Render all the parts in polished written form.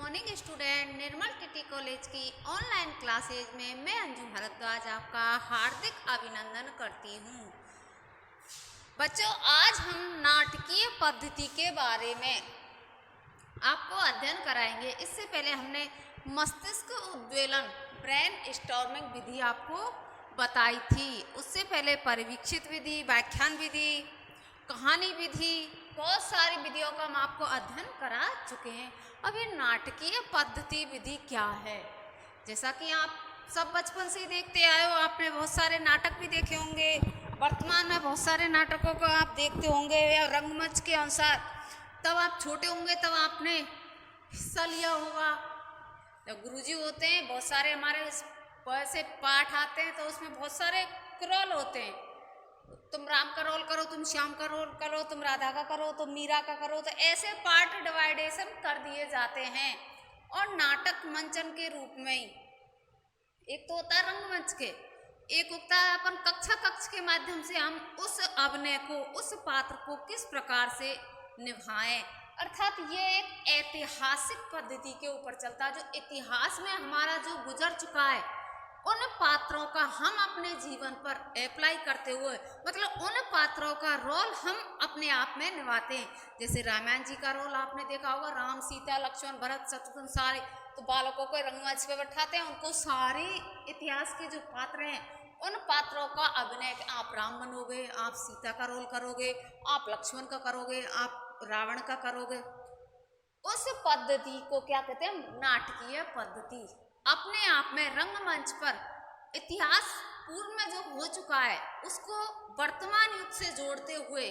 Morning student निर्मल TT college की online classes में मैं अंजू भारद्वाज आपका हार्दिक अभिनंदन करती हूँ। बच्चों, आज हम नाटकीय पद्धति के बारे में आपको अध्ययन कराएंगे। इससे पहले हमने मस्तिष्क उद्वेलन ब्रेन स्टॉर्मिंग विधि आपको बताई थी। उससे पहले परिवीक्षित विधि, व्याख्यान विधि, कहानी विधि, बहुत सारी विधियों का हम आपको अध्ययन करा चुके हैं। अब ये नाटकीय पद्धति विधि क्या है? जैसा कि आप सब बचपन से ही देखते आए हो, आपने बहुत सारे नाटक भी देखे होंगे, वर्तमान में बहुत सारे नाटकों को आप देखते होंगे या रंगमंच के अनुसार। तब आप छोटे होंगे तब आपने हिस्सा लिया होगा। जब गुरुजी होते हैं, बहुत सारे हमारे ऐसे पाठ आते हैं तो उसमें बहुत सारे रोल होते हैं। तुम राम का रोल करो, तुम श्याम का रोल करो, तुम राधा का करो, तुम मीरा का करो, तो ऐसे पार्ट डिवाइडेशन कर दिए जाते हैं। और नाटक मंचन के रूप में ही एक तो होता है रंगमंच के, एक होता है अपन कक्ष के माध्यम से हम उस अभिनय को, उस पात्र को किस प्रकार से निभाएं। अर्थात ये एक ऐतिहासिक पद्धति के ऊपर चलता है, जो इतिहास में हमारा जो गुजर चुका है उन पात्रों का हम अपने जीवन पर अप्लाई करते हुए, मतलब उन पात्रों का रोल हम अपने आप में निभाते हैं। जैसे रामायण जी का रोल आपने देखा होगा, राम, सीता, लक्ष्मण, भरत, शत्रुघ्न, सारे तो बालकों को रंगमंच पे बैठाते हैं, उनको सारे इतिहास के जो पात्र हैं उन पात्रों का अभिनय, आप राम बनोगे, आप सीता का रोल करोगे, आप लक्ष्मण का करोगे, आप रावण का करोगे। उस पद्धति को क्या कहते हैं? नाटकीय पद्धति। अपने आप में रंगमंच पर इतिहास पूर्व में जो हो चुका है उसको वर्तमान युग से जोड़ते हुए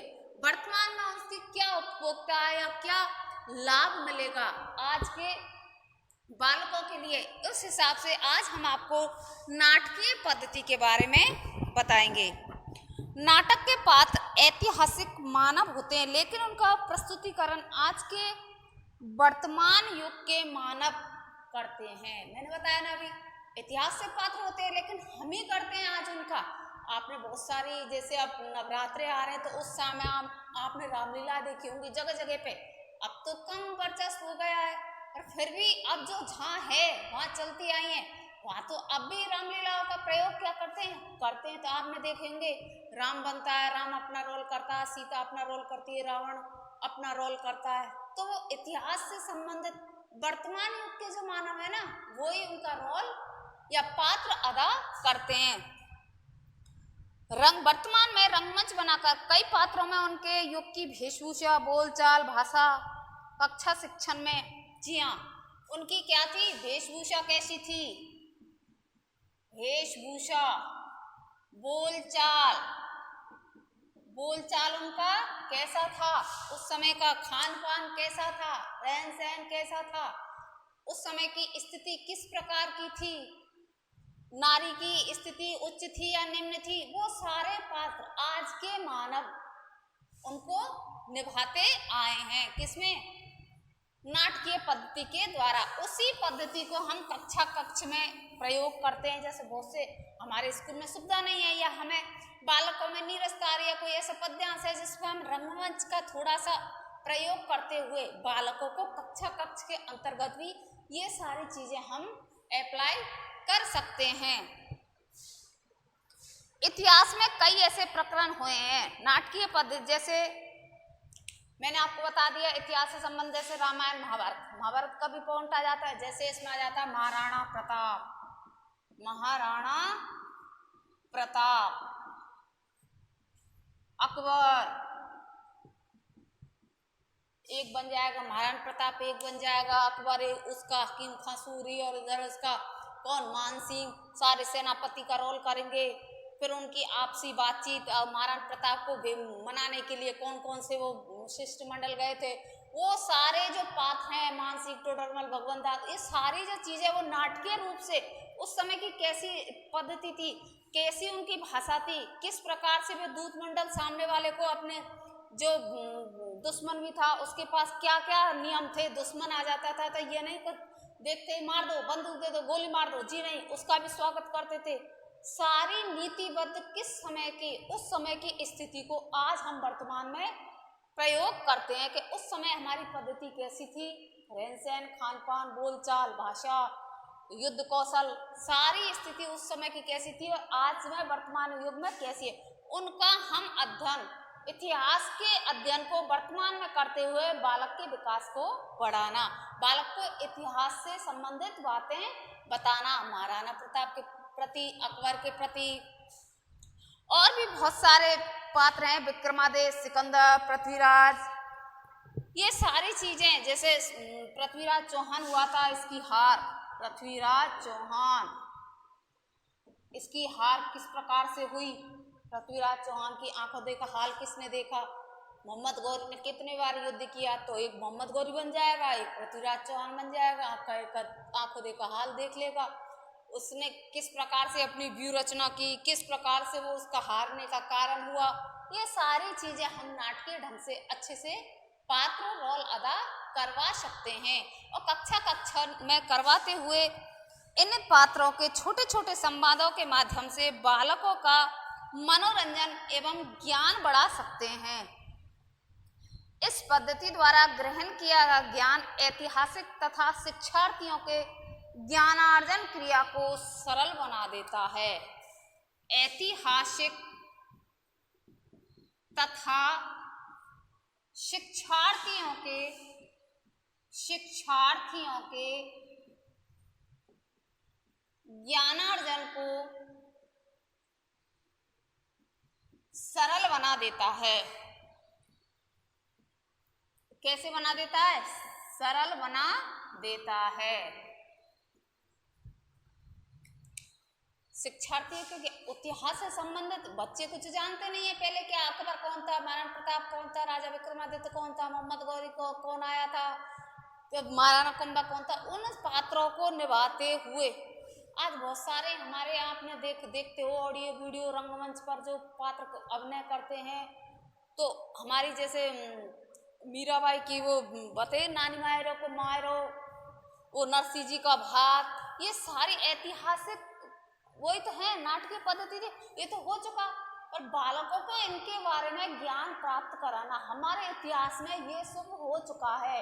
वर्तमान में उसकी क्या उपभोक्ता है या क्या लाभ मिलेगा आज के बालकों के लिए, उस हिसाब से आज हम आपको नाटकीय पद्धति के बारे में बताएंगे। नाटक के पात्र ऐतिहासिक मानव होते हैं, लेकिन उनका प्रस्तुतिकरण आज के वर्तमान युग के मानव करते हैं। मैंने बताया ना अभी, इतिहास से पात्र होते हैं लेकिन हम ही करते हैं आज उनका। आपने बहुत सारी, जैसे अब नवरात्रे आ रहे हैं तो उस समय आपने रामलीला देखी होंगी जगह जगह पे। अब तो कम वर्चस्व हो गया है, पर फिर भी अब जो जहाँ है वहाँ चलती आई है, वहाँ तो अब भी रामलीलाओं का प्रयोग क्या करते हैं। तो आपने देखे होंगे, राम बनता है, राम अपना रोल करता है, सीता अपना रोल करती है, रावण अपना रोल करता है। तो वो इतिहास से संबंधित वर्तमान युग के जो मानव है ना, वो ही उनका रोल या पात्र अदा करते हैं। वर्तमान में रंगमंच बनाकर कई पात्रों में उनके युग की वेशभूषा, बोलचाल, भाषा, कक्षा शिक्षण में, जी हाँ, उनकी क्या थी वेशभूषा, कैसी थी वेशभूषा, बोलचाल उनका कैसा था, उस समय का खान पान कैसा था, रहन सहन कैसा था, उस समय की स्थिति किस प्रकार की थी, नारी की स्थिति उच्च थी या निम्न थी, वो सारे पात्र आज के मानव उनको निभाते आए हैं। किसमें? नाटकीय पद्धति के द्वारा। उसी पद्धति को हम कक्ष में प्रयोग करते हैं। जैसे बहुत से हमारे स्कूल में सुविधा नहीं है या हमें बालकों में नीरस कार्य, कोई ऐसा पद्यांश है जिसमें हम रंगमंच का थोड़ा सा प्रयोग करते हुए बालकों को कक्ष के अंतर्गत भी ये सारी चीजें हम अप्लाई कर सकते हैं। इतिहास में कई ऐसे प्रकरण हुए हैं नाटकीय पद्धति, जैसे मैंने आपको बता दिया इतिहास से संबंध, जैसे रामायण, महाभारत का भी पॉइंट आ जाता है। जैसे इसमें आ जाता है महाराणा प्रताप, अकबर एक बन जाएगा, महाराणा प्रताप एक बन जाएगा, अकबर उसका हकीम खां सूरी, और इधर उसका कौन, मान सिंह, सारे सेनापति का रोल करेंगे। फिर उनकी आपसी बातचीत, महाराणा प्रताप को मनाने के लिए कौन कौन से वो शिष्टमंडल गए थे, वो सारे जो पात्र हैं, मानसिक, टोडरमल, भगवंत दास, ये सारी जो चीजें वो नाटकीय रूप से उस समय की कैसी पद्धति थी, कैसी उनकी भाषा थी, किस प्रकार से वो दूत मंडल सामने वाले को, अपने जो दुश्मन भी था उसके पास क्या क्या नियम थे, दुश्मन आ जाता था तो ये नहीं देखते ही मार दो, बंदूक दे दो, गोली मार दो, जी नहीं, उसका भी स्वागत करते थे। सारी नीतिबद्ध किस समय की, उस समय की स्थिति को आज हम वर्तमान में प्रयोग करते हैं कि उस समय हमारी पद्धति कैसी थी, रहन सहन, खान पान, बोलचाल, भाषा, युद्ध कौशल, सारी स्थिति उस समय की कैसी थी और आज में वर्तमान युग में कैसी है, उनका हम अध्ययन, इतिहास के अध्ययन को वर्तमान में करते हुए बालक के विकास को बढ़ाना, बालक को इतिहास से संबंधित बातें बताना, महाराणा प्रताप के प्रति, अकबर के प्रति और भी बहुत सारे पात्र हैं, विक्रमादित्य, सिकंदर, पृथ्वीराज, ये सारी चीजें, जैसे पृथ्वीराज चौहान हुआ था, इसकी हार, पृथ्वीराज चौहान, इसकी हार किस प्रकार से हुई, पृथ्वीराज चौहान की आंखों देखा हाल किसने देखा, मोहम्मद गौरी ने कितने बार युद्ध किया, तो एक मोहम्मद गौरी बन जाएगा, एक पृथ्वीराज चौहान बन जाएगा, आपका आंखों देखा हाल देख लेगा, उसने किस प्रकार से अपनी व्यू रचना की, किस प्रकार से वो उसका हारने का कारण हुआ, ये सारी चीजें हम नाटकीय ढंग से अच्छे से पात्र रोल अदा करवा सकते हैं। और कक्षा में करवाते हुए इन पात्रों के छोटे छोटे संवादों के माध्यम से बालकों का मनोरंजन एवं ज्ञान बढ़ा सकते हैं। इस पद्धति द्वारा ग्रहण किया गया ज्ञान ऐतिहासिक तथा शिक्षार्थियों के ज्ञानार्जन क्रिया को सरल बना देता है। ऐतिहासिक तथा शिक्षार्थियों के ज्ञानार्जन को सरल बना देता है। कैसे बना देता है? सरल बना देता है। शिक्षार्थी के इतिहास से संबंधित बच्चे कुछ जानते नहीं है, पहले क्या अकबर कौन था, महाराणा प्रताप कौन था, राजा विक्रमादित्य कौन था, मोहम्मद गौरी को कौन आया था, तो महाराणा कुंभा कौन था, उन पात्रों को निभाते हुए आज बहुत सारे हमारे आपने देखते हो ऑडियो वीडियो रंगमंच पर जो पात्र अभिनय करते हैं, तो हमारी जैसे मीराबाई की वो बते नानी मायरो को मायरो, वो नरसिंह जी का भात, ये सारी ऐतिहासिक वही तो है नाटकीय पद्धति थी, ये तो हो चुका। और बालकों को इनके बारे में ज्ञान प्राप्त कराना, हमारे इतिहास में ये सब हो चुका है,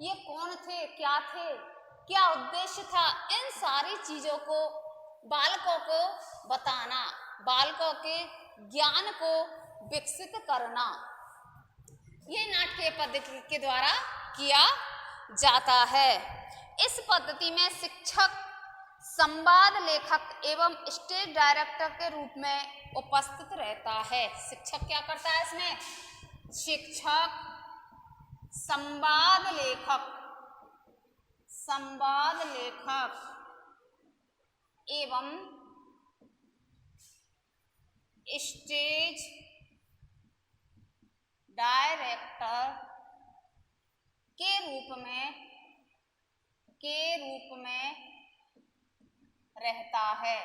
ये कौन थे, क्या उद्देश्य था, इन सारी चीजों को बालकों को बताना, बालकों के ज्ञान को विकसित करना, ये नाटकीय पद्धति के द्वारा किया जाता है। इस पद्धति में शिक्षक संवाद लेखक एवं स्टेज डायरेक्टर के रूप में उपस्थित रहता है। शिक्षक क्या करता है इसमें? शिक्षक संवाद लेखक एवं स्टेज डायरेक्टर के रूप में रहता है।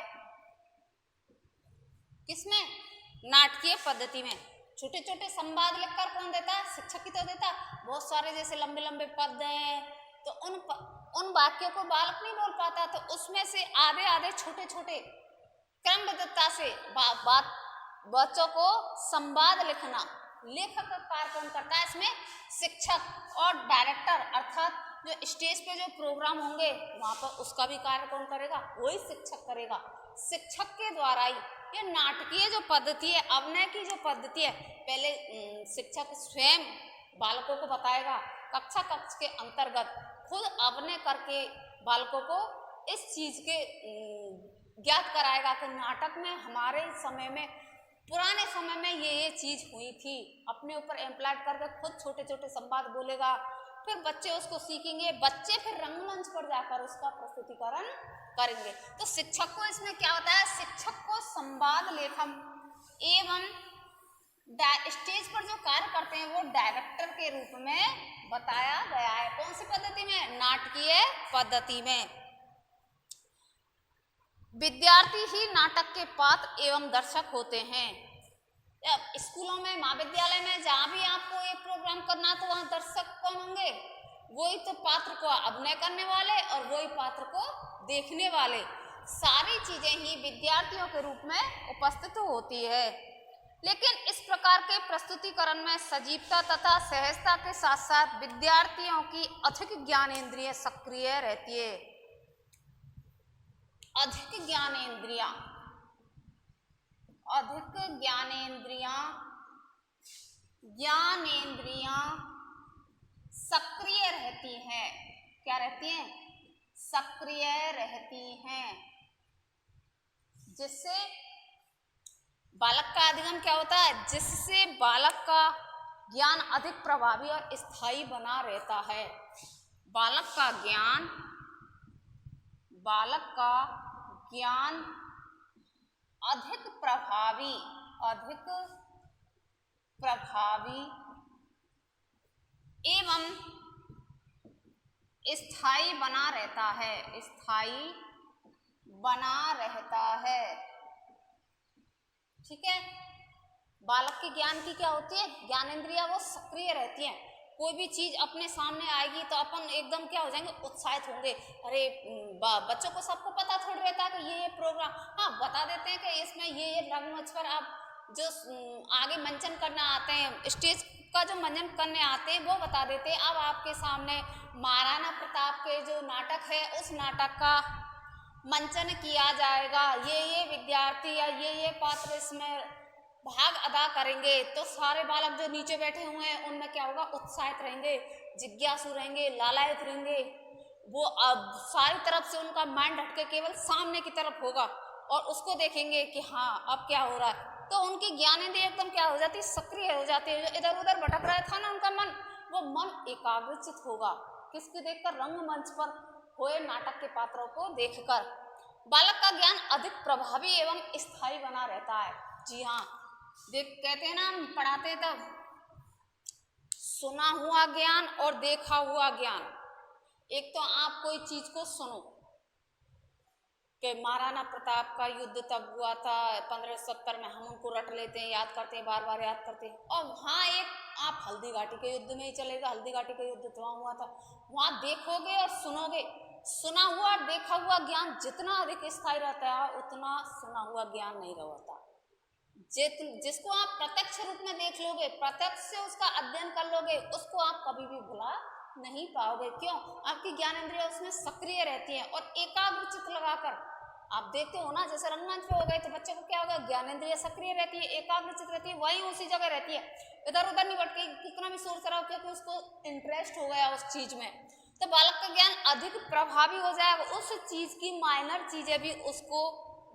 किसमें? नाटकीय पद्धति में। छोटे छोटे संवाद लिखकर कौन देता है? शिक्षक ही तो देता। बहुत सारे जैसे लंबे लंबे पद हैं, तो उन वाक्यों को बालक नहीं बोल पाता, तो उसमें से आधे छोटे छोटे क्रमबद्धता से बच्चों को संवाद लिखना, लेखक का कार्य कौन करता है इसमें? शिक्षक। और डायरेक्टर अर्थात जो स्टेज पे जो प्रोग्राम होंगे वहां पर उसका भी कार्य कौन करेगा? वही शिक्षक करेगा। शिक्षक के द्वारा ही ये नाटकीय जो पद्धति है, अभिनय की जो पद्धति है, पहले शिक्षक स्वयं बालकों को बताएगा, कक्षा के अंतर्गत खुद अभिनय करके बालकों को इस चीज के ज्ञात कराएगा कि नाटक में हमारे समय में, पुराने समय में ये चीज हुई थी, अपने ऊपर एम्प्लॉय करके खुद छोटे छोटे संवाद बोलेगा, फिर बच्चे उसको सीखेंगे, बच्चे फिर रंगमंच पर जाकर उसका प्रस्तुतिकरण करेंगे। तो शिक्षक को इसमें क्या होता है? शिक्षक को संवाद लेखन एवं स्टेज पर जो कार्य करते हैं वो डायरेक्टर के रूप में बताया गया है। कौन सी पद्धति में? नाटकीय पद्धति में। विद्यार्थी ही नाटक के पात्र एवं दर्शक होते हैं। स्कूलों में, महाविद्यालय में, जहाँ भी आपको ये प्रोग्राम करना तो वहाँ दर्शक कौन होंगे? वही तो पात्र को अभिनय करने वाले और वही पात्र को देखने वाले, सारी चीजें ही विद्यार्थियों के रूप में उपस्थित होती है। लेकिन इस प्रकार के प्रस्तुतिकरण में सजीवता तथा सहजता के साथ साथ विद्यार्थियों की अधिक ज्ञानेंद्रिय सक्रिय रहती है। अधिक ज्ञानेंद्रियां सक्रिय रहती हैं। क्या रहती हैं? सक्रिय रहती हैं, जिससे बालक का अधिगम क्या होता है? जिससे बालक का ज्ञान अधिक प्रभावी और स्थायी बना रहता है। बालक का ज्ञान अधिक प्रभावी एवं स्थायी बना रहता है। ठीक है। बालक के ज्ञान की क्या होती है? ज्ञानेंद्रियां वो सक्रिय रहती हैं। कोई भी चीज अपने सामने आएगी तो अपन एकदम क्या हो जाएंगे? उत्साहित होंगे। अरे बच्चों को सबको पता थोड़ी रहता है कि ये प्रोग्राम, हाँ बता देते हैं कि इसमें ये रंगमंच पर आप जो आगे मंचन करना आते हैं, स्टेज का जो मंचन करने आते हैं वो बता देते हैं। अब आपके सामने महाराणा प्रताप के जो नाटक है उस नाटक का मंचन किया जाएगा। ये विद्यार्थी या ये पात्र इसमें भाग अदा करेंगे, तो सारे बालक जो नीचे बैठे हुए हैं उनमें क्या होगा? उत्साहित रहेंगे, जिज्ञासु रहेंगे, लालायित रहेंगे। वो अब सारी तरफ से उनका माइंड हटके केवल सामने की तरफ होगा और उसको देखेंगे कि हाँ अब क्या हो रहा है। तो उनकी ज्ञानेंद्रिय एकदम क्या हो जाती है? सक्रिय हो जाती है। जो इधर उधर भटक रहा था ना उनका मन, वो मन एकाग्रचित होगा। किसको देखकर? रंगमंच पर हुए नाटक के पात्रों को देखकर। बालक का ज्ञान अधिक प्रभावी एवं स्थायी बना रहता है। जी हाँ, कहते हैं ना हम पढ़ाते तब, सुना हुआ ज्ञान और देखा हुआ ज्ञान। एक तो आप कोई चीज को सुनो कि महाराणा प्रताप का युद्ध तब हुआ था 1570 में, हम उनको रट लेते हैं, याद करते हैं, बार बार याद करते हैं। और वहाँ एक आप हल्दी घाटी के युद्ध में ही चलेगा, हल्दी घाटी का युद्ध तो वहाँ हुआ था, वहाँ देखोगे और सुनोगे। सुना हुआ और देखा हुआ ज्ञान जितना अधिक स्थायी रहता है उतना सुना हुआ ज्ञान नहीं रहता। जिसको आप प्रत्यक्ष रूप में देख लोगे, प्रत्यक्ष से उसका अध्ययन कर लोगे, उसको आप कभी भी भुला नहीं पाओगे। क्यों? आपकी ज्ञानेंद्रियां उसमें सक्रिय रहती हैं और एकाग्रचित लगाकर आप देखते हो ना, जैसे रंगमंच पे हो गए तो बच्चे को क्या होगा? ज्ञानेंद्रिय सक्रिय रहती है, एकाग्रचित रहती है, वहीं उसी जगह रहती है, इधर उधर नहीं भटके। कितना भी शोर शराब, क्योंकि उसको इंटरेस्ट हो गया उस चीज में। तो बालक का ज्ञान अधिक प्रभावी हो जाएगा। उस चीज की माइनर चीजें भी उसको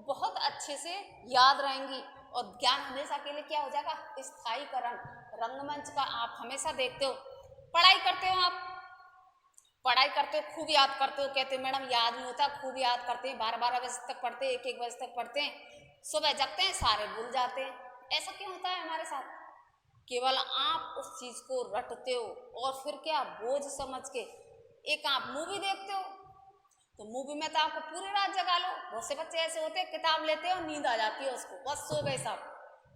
बहुत अच्छे से याद रहेंगी और ज्ञान हमेशा के लिए क्या हो जाएगा? स्थायीकरण। रंगमंच का आप हमेशा देखते हो, पढ़ाई करते हो, आप पढ़ाई करते हो, खूब याद करते हो, कहते हो मैडम याद नहीं होता, खूब याद करते हैं, 12-12 बजे तक पढ़ते हैं, 1-1 बजे तक पढ़ते हैं, सुबह जगते हैं, सारे भूल जाते हैं। ऐसा क्यों होता है हमारे साथ? केवल आप उस चीज को रटते हो और फिर क्या बोझ समझ के एक आप मूवी देखते हो, तो मूवी में तो आपको पूरी रात जगा लो। बहुत से बच्चे ऐसे होते हैं, किताब लेते हैं और नींद आ जाती है उसको, बस सो गए सब,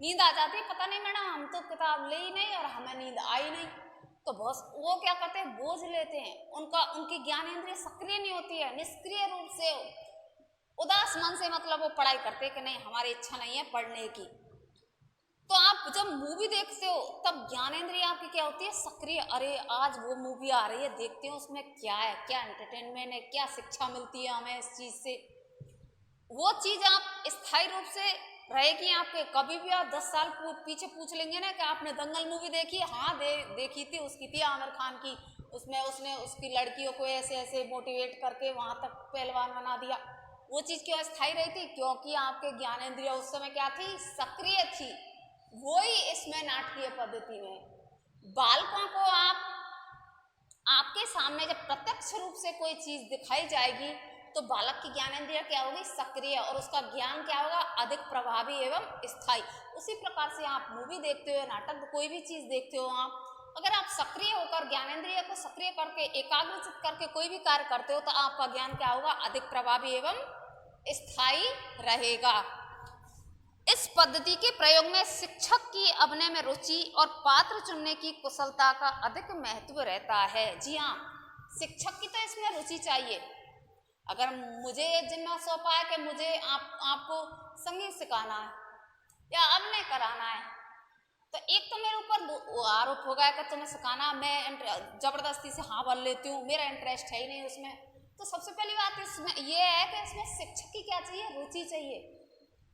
नींद आ जाती है, पता नहीं मैडम हम तो किताब ले ही नहीं और हमें नींद आई नहीं। तो बस वो क्या करते हैं? बोझ लेते हैं, उनकी ज्ञानेंद्रिय सक्रिय नहीं होती है, निष्क्रिय रूप से उदास मन से मतलब वो पढ़ाई करते हैं कि नहीं हमारी इच्छा नहीं है पढ़ने की। तो आप जब मूवी देखते हो तब ज्ञानेंद्रिय आपकी क्या होती है? सक्रिय। अरे आज वो मूवी आ रही है, देखते हैं उसमें क्या है, क्या एंटरटेनमेंट है, क्या शिक्षा मिलती है हमें इस चीज से। वो चीज आप स्थायी रूप से रहेगी आपके। कभी भी आप 10 साल पीछे पूछ लेंगे ना कि आपने दंगल मूवी देखी? हाँ देखी थी, उसकी थी आमिर खान की, उसमें उसने उसकी लड़कियों को ऐसे ऐसे मोटिवेट करके वहां तक पहलवान बना दिया। वो चीज क्यों स्थायी रही थी? क्योंकि आपके ज्ञानेंद्रिय उस समय क्या थी? सक्रिय थी। वही इसमें नाटकीय पद्धति में बालकों को आपके सामने जब प्रत्यक्ष रूप से कोई चीज दिखाई जाएगी तो बालक की ज्ञानेंद्रिय क्या होगी? सक्रिय, और उसका ज्ञान क्या होगा? अधिक प्रभावी एवं स्थायी। उसी प्रकार से आप मूवी देखते हो, नाटक, कोई भी चीज देखते हो, आप अगर आप सक्रिय होकर ज्ञानेंद्रिय को सक्रिय करके एकाग्रचित करके कोई भी कार्य करते हो तो आपका ज्ञान क्या होगा? अधिक प्रभावी एवं स्थायी रहेगा। इस पद्धति के प्रयोग में शिक्षक की अपने में रुचि और पात्र चुनने की कुशलता का अधिक महत्व रहता है। जी हाँ, शिक्षक की तो इसमें रुचि चाहिए। अगर मुझे ये जिम्मा सौंपा है कि मुझे आपको संगीत सिखाना है या अभिनय कराना है, तो एक तो मेरे ऊपर आरोप होगा कि तुम्हें सिखाना, मैं जबरदस्ती से हाँ बोल लेती हूँ, मेरा इंटरेस्ट है ही नहीं उसमें। तो सबसे पहली बात इसमें ये है कि इसमें शिक्षक की क्या चाहिए, रुचि चाहिए।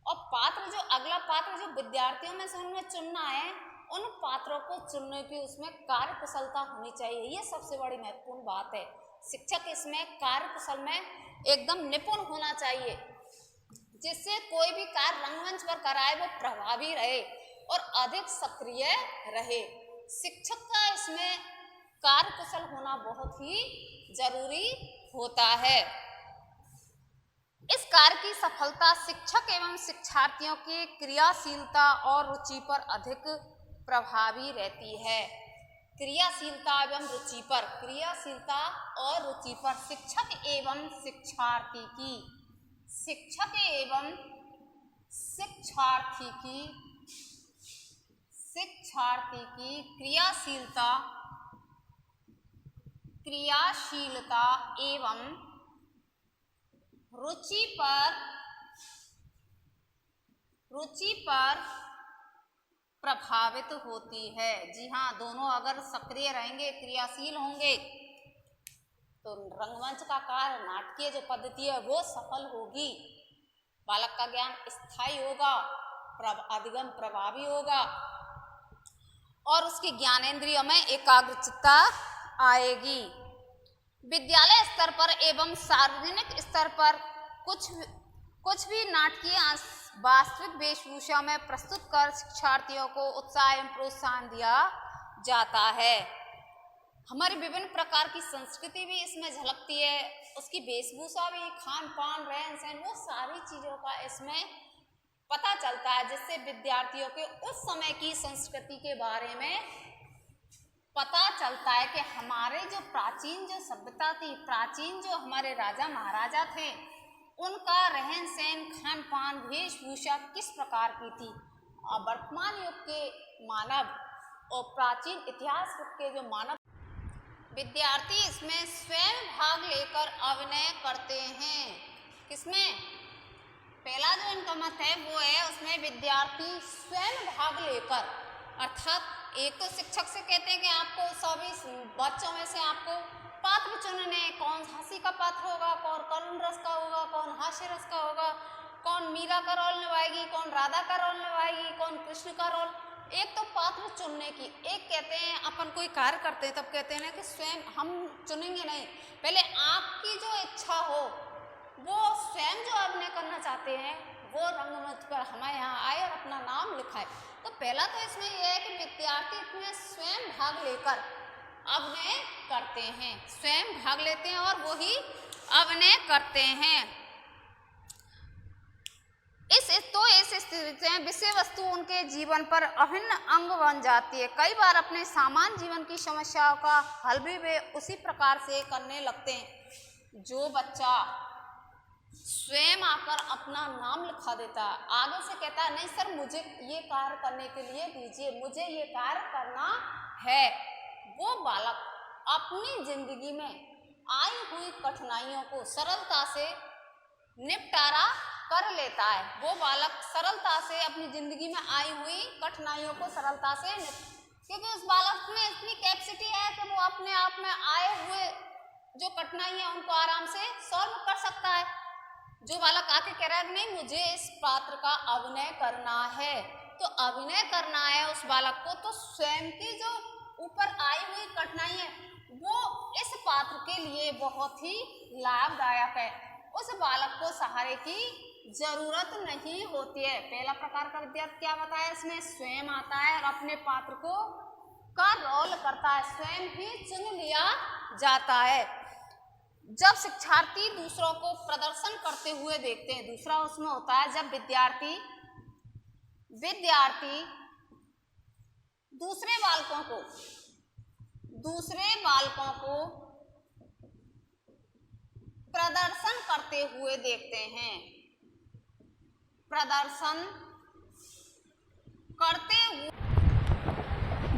और पात्र जो अगला पात्र जो विद्यार्थियों में से उनमें चुनना है, उन पात्रों को चुनने की उसमें कार्य कुशलता होनी चाहिए। ये सबसे बड़ी महत्वपूर्ण बात है। शिक्षक इसमें कार्य कुशल में एकदम निपुण होना चाहिए, जिससे कोई भी कार्य रंगमंच पर कराए वो प्रभावी रहे और अधिक सक्रिय रहे। शिक्षक का इसमें कार्य कुशल होना बहुत ही जरूरी होता है। इस कार्य की सफलता शिक्षक एवं शिक्षार्थियों की क्रियाशीलता और रुचि पर अधिक प्रभावी रहती है। क्रियाशीलता एवं रुचि पर, क्रियाशीलता और रुचि पर शिक्षक एवं शिक्षार्थी की, शिक्षक एवं शिक्षार्थी की क्रियाशीलता एवं रुचि पर प्रभावित होती है। जी हाँ, दोनों अगर सक्रिय रहेंगे, क्रियाशील होंगे, तो रंगमंच का कार्य, नाटकीय जो पद्धति है वो सफल होगी। बालक का ज्ञान स्थायी होगा, अधिगम प्रभावी होगा और उसकी ज्ञानेंद्रियों में एकाग्रचित्ता आएगी। विद्यालय स्तर पर एवं सार्वजनिक स्तर पर कुछ भी नाटकीय वास्तविक वेशभूषा में प्रस्तुत कर शिक्षार्थियों को उत्साह एवं प्रोत्साहन दिया जाता है। हमारी विभिन्न प्रकार की संस्कृति भी इसमें झलकती है, उसकी वेशभूषा भी, खान पान, रहन सहन, वो सारी चीज़ों का इसमें पता चलता है, जिससे विद्यार्थियों के उस समय की संस्कृति के बारे में पता चलता है कि हमारे जो प्राचीन जो सभ्यता थी, प्राचीन जो हमारे राजा महाराजा थे, उनका रहन सहन, खान पान, वेशभूषा किस प्रकार की थी। और वर्तमान युग के मानव और प्राचीन इतिहास के जो मानव विद्यार्थी इसमें स्वयं भाग लेकर अभिनय करते हैं। किसमें? पहला जो इनका मत है वो है उसमें विद्यार्थी स्वयं भाग लेकर, अर्थात एक तो शिक्षक से कहते हैं कि आपको सभी बच्चों में से आपको पात्र चुनने, कौन हंसी का पात्र होगा, कौन करुण रस का होगा, कौन हास्य रस का होगा, कौन मीरा का रोल निभाएगी, कौन राधा का रोल निभाएगी, कौन कृष्ण का रोल। एक तो पात्र चुनने की, एक कहते हैं अपन कोई कार्य करते हैं तब कहते हैं ना कि स्वयं हम चुनेंगे नहीं, पहले आपकी जो इच्छा हो, वो स्वयं जो अभिनय करना चाहते हैं वो रंगमंच पर हमारे यहाँ आए और अपना नाम लिखाए। तो पहला तो इसमें यह है कि विद्यार्थी इसमें स्वयं भाग लेकर अभिनय करते हैं, स्वयं भाग लेते हैं और वो ही अभिनय करते हैं। इस स्थिति में विषय वस्तु उनके जीवन पर अभिन्न अंग बन जाती है। कई बार अपने सामान्य जीवन की समस्याओं का हल भी वे उसी प्रकार से करने लगते हैं। जो बच्चा स्वयं आकर अपना नाम लिखा देता है, आगे से कहता है नहीं सर मुझे ये कार्य करने के लिए दीजिए, मुझे ये कार्य करना है, वो बालक अपनी जिंदगी में आई हुई कठिनाइयों को सरलता से निपटारा कर लेता है। वो बालक सरलता से अपनी जिंदगी में आई हुई कठिनाइयों को सरलता से क्योंकि उस बालक में इतनी कैपेसिटी है कि वो अपने आप में आए हुए जो कठिनाई है उनको आराम से सॉल्व कर सकता है। जो बालक आके कह रहा है नहीं मुझे इस पात्र का अभिनय करना है, तो अभिनय करना है उस बालक को, तो स्वयं की जो ऊपर आई हुई कठिनाई है वो इस पात्र के लिए बहुत ही लाभदायक है। उस बालक को सहारे की जरूरत नहीं होती है। पहला प्रकार का विद्यार्थी क्या बताया, इसमें स्वयं आता है और अपने पात्र को का रोल करता है, स्वयं ही चुन लिया जाता है। जब शिक्षार्थी दूसरों को प्रदर्शन करते हुए देखते हैं, दूसरा उसमें होता है जब विद्यार्थी दूसरे बालकों को प्रदर्शन करते हुए देखते हैं,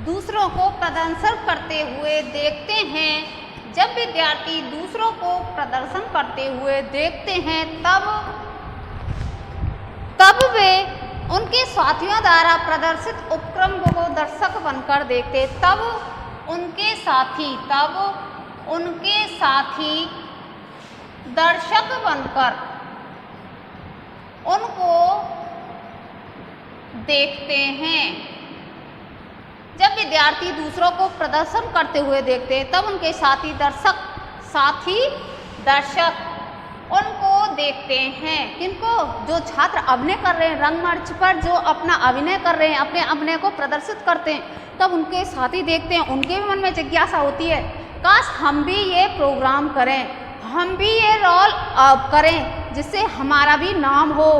दूसरों को प्रदर्शन करते हुए देखते हैं। जब विद्यार्थी दूसरों को प्रदर्शन करते हुए देखते हैं तब वे उनके साथियों द्वारा प्रदर्शित उपक्रम को दर्शक बनकर देखते, तब उनके साथी दर्शक बनकर उनको देखते हैं। जब विद्यार्थी दूसरों को प्रदर्शन करते हुए देखते हैं, तब उनके साथी दर्शक उनको देखते हैं। किनको? जो छात्र अभिनय कर रहे हैं, रंगमंच पर जो अपना अभिनय कर रहे हैं, अपने अभिनय को प्रदर्शित करते हैं, तब उनके साथी देखते हैं। उनके भी मन में जिज्ञासा होती है, काश हम भी ये प्रोग्राम करें, हम भी ये रोल करें, जिससे हमारा भी नाम हो।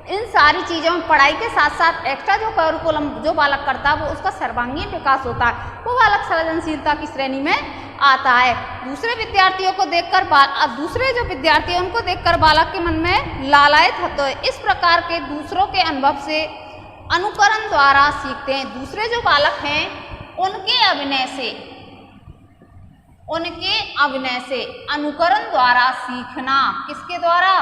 इन सारी चीज़ों में पढ़ाई के साथ साथ एक्स्ट्रा जो करिकुलम जो बालक करता है, वो उसका सर्वांगीण विकास होता है, वो बालक सृजनशीलता की श्रेणी में आता है। दूसरे विद्यार्थियों को देखकर दूसरे जो विद्यार्थी हैं उनको देखकर बालक के मन में लालायत होते हैं। इस प्रकार के दूसरों के अनुभव से अनुकरण द्वारा सीखते हैं। दूसरे जो बालक हैं उनके अभिनय से अनुकरण द्वारा सीखना। किसके द्वारा?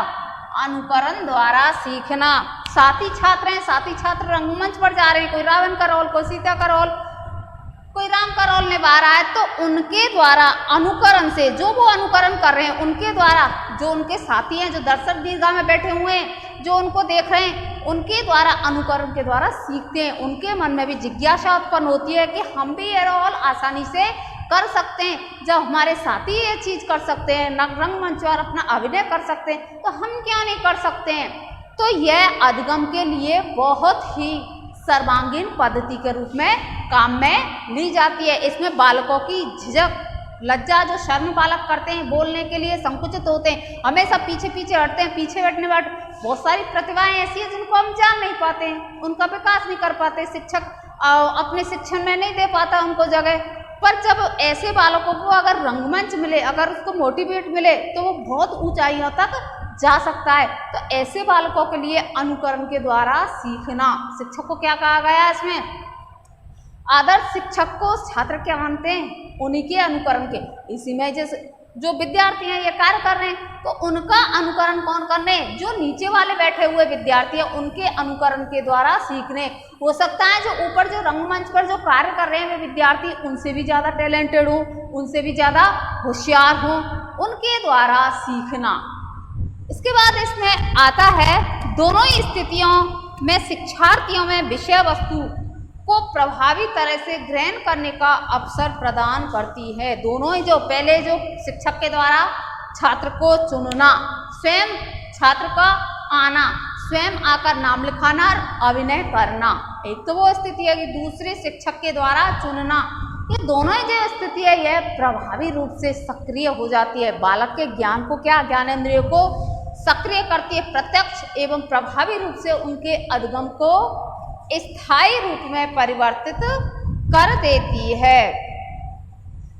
अनुकरण द्वारा सीखना। साथी छात्र रंगमंच पर जा रहे हैं, कोई रावण का रोल, कोई सीता का रोल, कोई राम का रोल निभा रहा है, तो उनके द्वारा अनुकरण से, जो वो अनुकरण कर रहे हैं उनके द्वारा, जो उनके साथी हैं, जो दर्शक दीर्घा में बैठे हुए हैं, जो उनको देख रहे हैं, उनके द्वारा अनुकरण के द्वारा सीखते हैं। उनके मन में भी जिज्ञासा उत्पन्न होती है कि हम भी ये रोल आसानी से कर सकते हैं। जब हमारे साथी ये चीज़ कर सकते हैं, रंगमंच पर अपना अभिनय कर सकते हैं, तो हम क्यों नहीं कर सकते हैं? तो यह अधिगम के लिए बहुत ही सर्वांगीण पद्धति के रूप में काम में ली जाती है। इसमें बालकों की झिझक, लज्जा, जो शर्म बालक करते हैं, बोलने के लिए संकुचित होते हैं, हमेशा पीछे हटते हैं, पीछे बैठने बहुत सारी प्रतिभाएं ऐसी हैं जिनको हम जान नहीं पाते हैं, उनका विकास नहीं कर पाते, शिक्षक अपने शिक्षण में नहीं दे पाता उनको जगह। पर जब ऐसे बालकों को अगर रंगमंच मिले, अगर उसको मोटिवेट मिले, तो वो बहुत ऊंचाइयों तक जा सकता है। तो ऐसे बालकों के लिए अनुकरण के द्वारा सीखना। शिक्षक को क्या कहा गया है इसमें? आदर्श शिक्षक को छात्र क्या मानते हैं? उन्हीं के अनुकरण के। इसी में जैसे जो विद्यार्थी हैं ये कार्य कर रहे हैं, तो उनका अनुकरण कौन करने? जो नीचे वाले बैठे हुए विद्यार्थी हैं उनके अनुकरण के द्वारा सीखने। हो सकता है जो ऊपर जो रंगमंच पर जो कार्य कर रहे हैं वे विद्यार्थी उनसे भी ज़्यादा टैलेंटेड हो, उनसे भी ज़्यादा होशियार हो, उनके द्वारा सीखना। इसके बाद इसमें आता है, दोनों ही स्थितियों में शिक्षार्थियों में विषय वस्तु को प्रभावी तरह से ग्रहण करने का अवसर प्रदान करती है। दोनों ही, जो पहले जो शिक्षक के द्वारा छात्र को चुनना, स्वयं छात्र का आना, स्वयं आकर नाम लिखाना और अभिनय करना, एक तो वो स्थिति है कि दूसरे शिक्षक के द्वारा चुनना। ये दोनों ही जो स्थिति है यह प्रभावी रूप से सक्रिय हो जाती है। बालक के ज्ञान को ज्ञानेंद्रियों को सक्रिय करती है, प्रत्यक्ष एवं प्रभावी रूप से उनके अधिगम को स्थायी रूप में परिवर्तित कर देती है।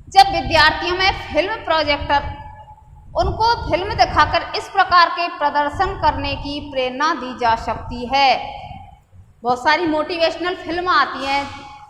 जब विद्यार्थियों में फिल्म प्रोजेक्टर उनको फिल्म दिखाकर इस प्रकार के प्रदर्शन करने की प्रेरणा दी जा सकती है। बहुत सारी मोटिवेशनल फिल्म आती हैं,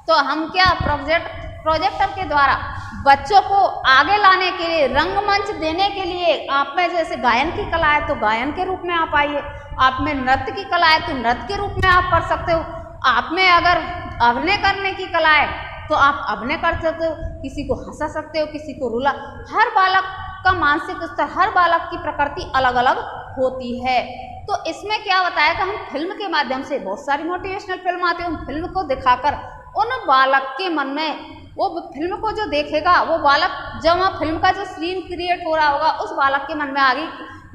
तो हम प्रोजेक्टर के द्वारा बच्चों को आगे लाने के लिए, रंगमंच देने के लिए, आप में जैसे गायन की कला है तो गायन के रूप में आप आइए, आप में नृत्य की कला है तो नृत्य के रूप में आप कर सकते हो, आप में अगर अभिनय करने की कला है तो आप अभिनय कर सकते हो, किसी को हंसा सकते हो, किसी को रुला। हर बालक का मानसिक स्तर, हर बालक की प्रकृति अलग अलग होती है। तो इसमें क्या बताया कि हम फिल्म के माध्यम से, बहुत सारी मोटिवेशनल फिल्म आती है, उन फिल्म को दिखाकर उन बालक के मन में, वो फिल्म को जो देखेगा वो बालक, जब वहाँ फिल्म का जो सीन क्रिएट हो रहा होगा उस बालक के मन में आ गई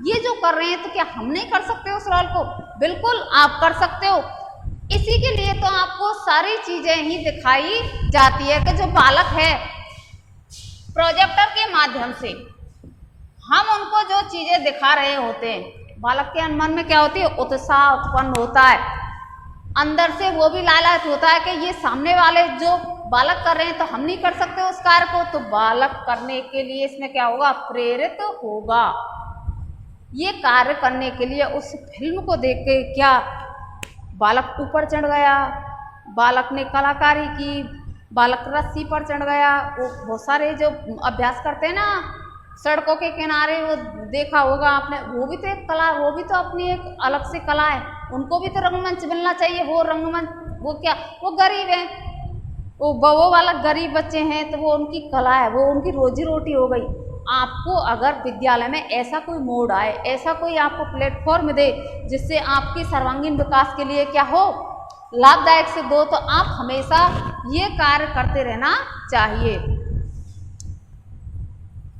ये जो कर रहे हैं तो क्या हम नहीं कर सकते उस रोल को? बिल्कुल आप कर सकते हो। इसी के लिए तो आपको सारी चीज़ें ही दिखाई जाती है कि जो बालक है प्रोजेक्टर के माध्यम से हम उनको जो चीज़ें दिखा रहे होते हैं, बालक के मन में क्या होती है? उत्साह उत्पन्न होता है, अंदर से वो भी लालच होता है कि ये सामने वाले जो बालक कर रहे हैं तो हम नहीं कर सकते उस कार्य को, तो बालक करने के लिए इसमें क्या होगा? प्रेरित होगा। ये कार्य करने के लिए उस फिल्म को देख के क्या बालक ऊपर चढ़ गया, बालक ने कलाकारी की, बालक रस्सी पर चढ़ गया। वो बहुत सारे जो अभ्यास करते हैं ना सड़कों के किनारे, वो देखा होगा आपने, वो भी तो एक कला, वो भी तो अपनी एक अलग से कला है, उनको भी तो रंगमंच मिलना चाहिए। वो रंगमंच वो क्या, वो गरीब हैं, वो वाला गरीब बच्चे हैं, तो वो उनकी कला है, वो उनकी रोजी रोटी हो गई। आपको अगर विद्यालय में ऐसा कोई मोड आए, ऐसा कोई आपको प्लेटफॉर्म दे जिससे आपकी सर्वांगीण विकास के लिए क्या हो, लाभदायक सिद्ध हो, तो आप हमेशा ये कार्य करते रहना चाहिए।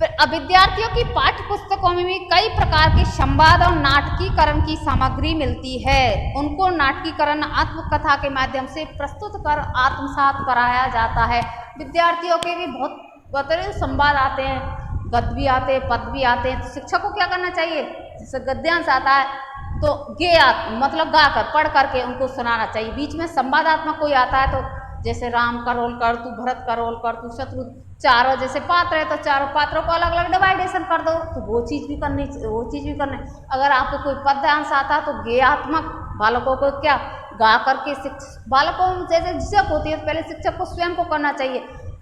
फिर विद्यार्थियों की पाठ्य पुस्तकों में भी कई प्रकार के संवाद और नाटकीकरण की सामग्री मिलती है। उनको नाटकीकरण आत्मकथा के माध्यम से प्रस्तुत कर आत्मसात कराया जाता है। विद्यार्थियों के भी बहुत बेहतरीन संवाद आते हैं, गद्य भी आते हैं, पद भी आते हैं। तो शिक्षक को क्या करना चाहिए, जैसे गद्यांश आता है तो मतलब गा कर पढ़ करके उनको सुनाना चाहिए। बीच में संवादात्मक कोई आता है तो जैसे राम का रोल कर तू, भरत का रोल कर तू, शत्रु, चारों जैसे पात्र है तो चारों पात्रों को अलग अलग डिवाइडेशन कर दो, तो वो चीज़ भी करनी। अगर आपको कोई पद्यांश आता है तो गेयात्मक बालकों को क्या गा करके बालकों में जैसे झिझक होती है तो पहले शिक्षक को स्वयं को करना चाहिए,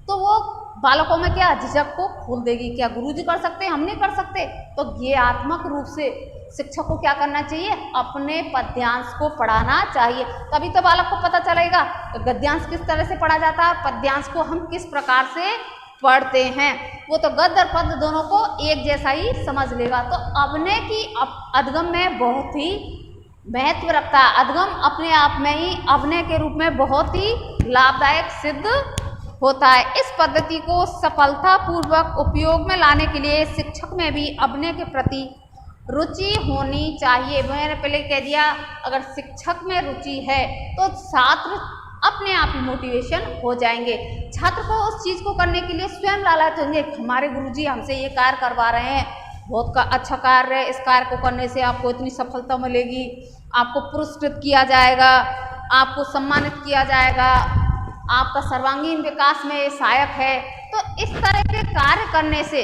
तो वो बालकों में क्या झिझक को खोल देगी। क्या गुरुजी कर सकते हैं, हम नहीं कर सकते। तो गेयात्मक रूप से शिक्षक को क्या करना चाहिए, अपने पद्यांश को पढ़ाना चाहिए, तभी तो बालक को पता चलेगा तो गद्यांश किस तरह से पढ़ा जाता है, पद्यांश को हम किस प्रकार से पढ़ते हैं। वो तो गद्य और पद्य दोनों को एक जैसा ही समझ लेगा। तो अभिनय की अधगम में बहुत ही महत्व रखता है। अधगम अपने आप में ही अभिनय के रूप में बहुत ही लाभदायक सिद्ध होता है। इस पद्धति को सफलतापूर्वक उपयोग में लाने के लिए शिक्षक में भी अभिनय के प्रति रुचि होनी चाहिए। मैंने पहले कह दिया, अगर शिक्षक में रुचि है तो छात्र अपने आप ही मोटिवेशन हो जाएंगे। छात्र को उस चीज़ को करने के लिए स्वयं लालच होंगे, हमारे गुरुजी हमसे ये कार्य करवा रहे हैं, बहुत का अच्छा कार्य है, इस कार्य को करने से आपको इतनी सफलता मिलेगी, आपको पुरस्कृत किया जाएगा, आपको सम्मानित किया जाएगा, आपका सर्वांगीण विकास में सहायक है। तो इस तरह के कार्य करने से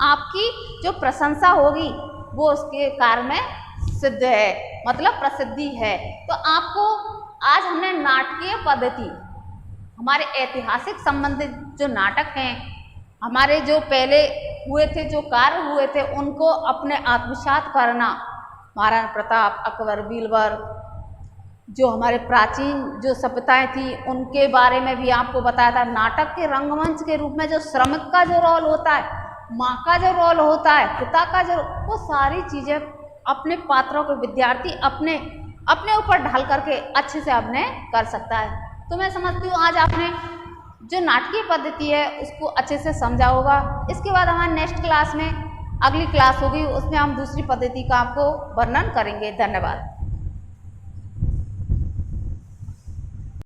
आपकी जो प्रशंसा होगी वो उसके कार्य में सिद्ध है, मतलब प्रसिद्धि है। तो आपको आज हमने नाटकीय पद्धति, हमारे ऐतिहासिक संबंधित जो नाटक हैं, हमारे जो पहले हुए थे, जो कार्य हुए थे, उनको अपने आत्मसात करना, महाराणा प्रताप, अकबर, बीरबल, जो हमारे प्राचीन जो सभ्यताएं थी उनके बारे में भी आपको बताया था। नाटक के रंगमंच के रूप में जो श्रमिक का जो रोल होता है, माँ का जो रोल होता है, पिता का जो, वो सारी चीज़ें अपने पात्रों को विद्यार्थी अपने ऊपर ढाल करके अच्छे से अभिनय कर सकता है। तो मैं समझती हूँ आज आपने जो नाटकीय पद्धति है उसको अच्छे से समझा होगा। इसके बाद हमारे नेक्स्ट क्लास में अगली क्लास होगी, उसमें हम दूसरी पद्धति का आपको वर्णन करेंगे। धन्यवाद।